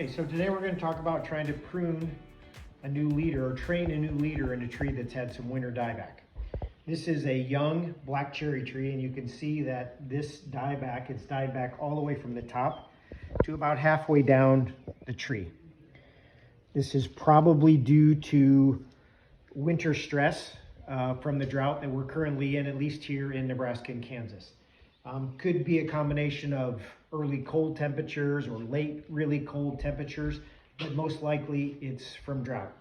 Okay, so today we're going to talk about trying to prune a new leader or train a new leader in a tree that's had some winter dieback. This is a young black cherry tree, and you can see that this dieback, it's died back all the way from the top to about halfway down the tree. This is probably due to winter stress from the drought that we're currently in, at least here in Nebraska and Kansas. Could be a combination of early cold temperatures or late really cold temperatures, but most likely it's from drought.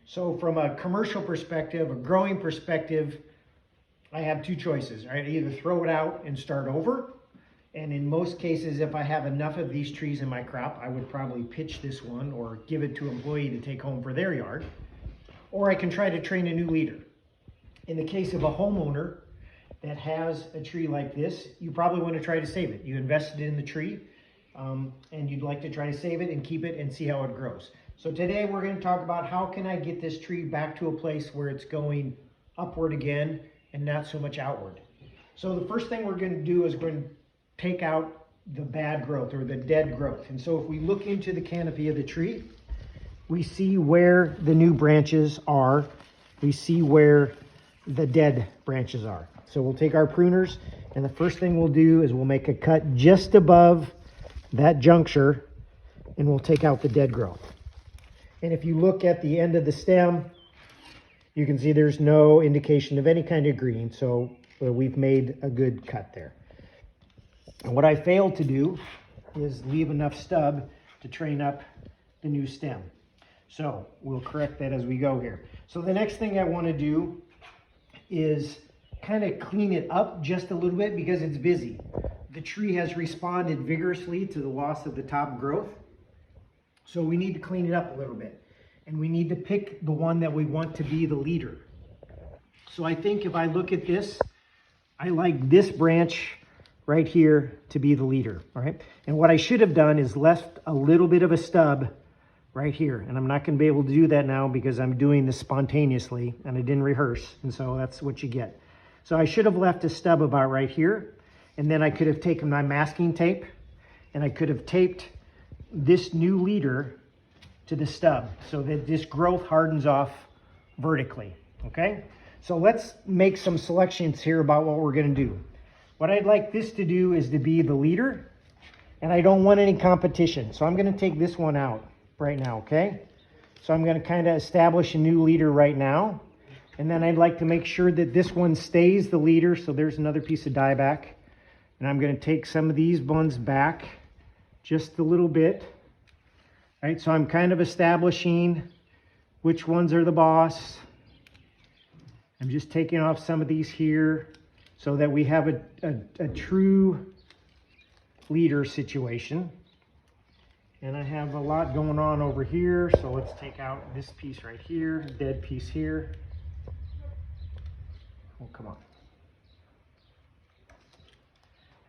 So from a commercial perspective, a growing perspective, I have two choices, right? I either throw it out and start over, and in most cases, if I have enough of these trees in my crop, I would probably pitch this one or give it to an employee to take home for their yard, or I can try to train a new leader. In the case of a homeowner that has a tree like this, you probably want to try to save it. You invested in the tree and you'd like to try to save it and keep it and see how it grows. So today we're going to talk about how can I get this tree back to a place where it's going upward again and not so much outward. So the first thing we're going to do is we're going to take out the bad growth or the dead growth. And so if we look into the canopy of the tree, we see where the new branches are. We see where the dead branches are. So we'll take our pruners, and the first thing we'll do is we'll make a cut just above that juncture, and we'll take out the dead growth. And if you look at the end of the stem, you can see there's no indication of any kind of green, so we've made a good cut there. And what I failed to do is leave enough stub to train up the new stem. So we'll correct that as we go here. So the next thing I want to do is kind of clean it up just a little bit because it's busy. The tree has responded vigorously to the loss of the top growth. So we need to clean it up a little bit. And we need to pick the one that we want to be the leader. So I think if I look at this, I like this branch right here to be the leader, all right? And what I should have done is left a little bit of a stub right here. And I'm not going to be able to do that now because I'm doing this spontaneously and I didn't rehearse. And so that's what you get. So I should have left a stub about right here. And then I could have taken my masking tape and I could have taped this new leader to the stub so that this growth hardens off vertically, okay? So let's make some selections here about what we're going to do. What I'd like this to do is to be the leader, and I don't want any competition. So I'm going to take this one out right now, okay? So I'm going to kind of establish a new leader right now. And then I'd like to make sure that this one stays the leader. So there's another piece of dieback. And I'm going to take some of these ones back just a little bit. All right, so I'm kind of establishing which ones are the boss. I'm just taking off some of these here so that we have a true leader situation. And I have a lot going on over here, so let's take out this piece right here, dead piece here. Oh, come on.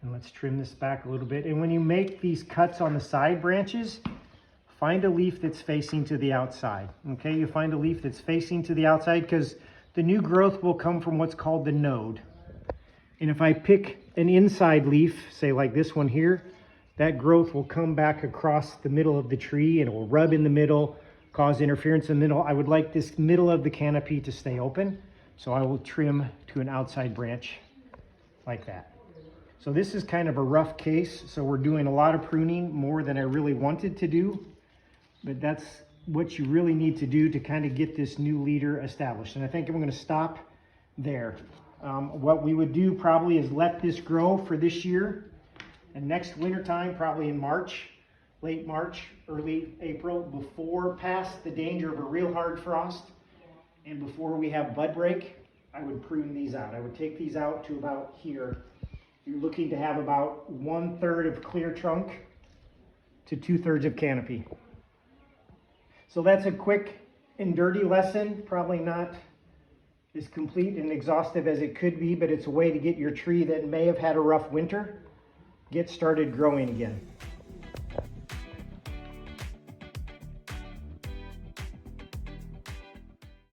And let's trim this back a little bit. And when you make these cuts on the side branches, find a leaf that's facing to the outside. Okay, you find a leaf that's facing to the outside because the new growth will come from what's called the node. And if I pick an inside leaf, say like this one here, that growth will come back across the middle of the tree and it will rub in the middle, cause interference in the middle. I would like this middle of the canopy to stay open, so I will trim to an outside branch like that. So this is kind of a rough case, so we're doing a lot of pruning, more than I really wanted to do, but that's what you really need to do to kind of get this new leader established. And I think I'm going to stop there. What we would do probably is let this grow for this year. And next winter time, probably in March, late March, early April, before past the danger of a real hard frost and before we have bud break, I would prune these out. I would take these out to about here. You're looking to have about 1/3 of clear trunk to 2/3 of canopy. So that's a quick and dirty lesson, probably not as complete and exhaustive as it could be, but it's a way to get your tree that may have had a rough winter get started growing again.